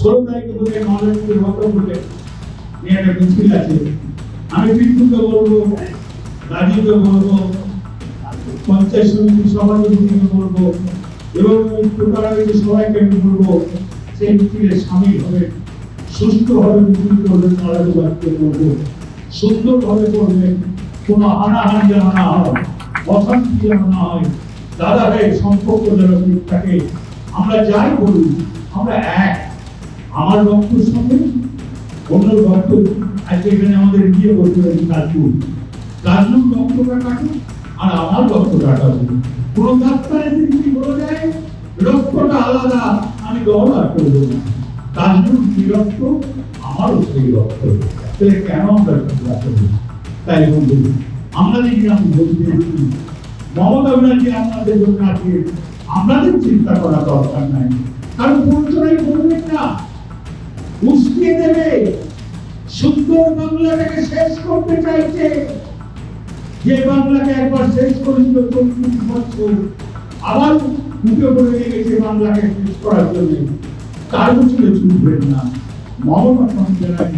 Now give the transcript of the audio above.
তারিখে বোধহয় মহারাষ্ট্রের ভক্তপুরে নিয়ে একটা মিছিল আছে। আমি বিদ্যুৎকে বলবো, রাজীবকে বলবো, পঞ্চায়েত সমিতি সভাপতিকে বলবো এবং সবাইকে আমি বলবো সেই মিছিলে সামিল হবে, সুস্থভাবে মিছিল করবেন, নারায়ণবাদকে বলবো সুন্দরভাবে করবেন, কোনো হানাহানি যেন না হয়, অশান্তি যেন না হয়, দাদা ভাই সম্পর্ক যেন ঠিক থাকে। আমরা যাই বলি আমরা এক, আমার বক্তব্যের সঙ্গে অন্য বক্তব্য আজকে এখানে আমাদের বিয়ে করতে পারি কাজুর বক্তব্যটা কাটুন আর আমার বক্তব্যটা কাটুন, কোনো ডাক্তারের যদি বলে যায় রক্তটা আলাদা, আমি ব্যবহার করবো না। কাজুর কি রক্ত, আমারও সেই রক্ত, তাহলে কেন আমরা তাই বন্ধু আমরা দেখি আমি বলতে মমতা ব্যানার্জি আপনাদের জন্য আছে, আপনাদের চিন্তা করা দরকার নাই, কারণ পরিচয় করবেন না, উস্কিয়ে দেবে, সুন্দর বাংলাটাকে শেষ করতে চাইছে, যে বাংলাকে একবার শেষ করেছিল চল্লিশ বছর, আবার উঠে পড়ে লেগেছে বাংলাকে শেষ করার জন্য, তার পিছনে ছুটবেন না। মমতা ব্যানার্জি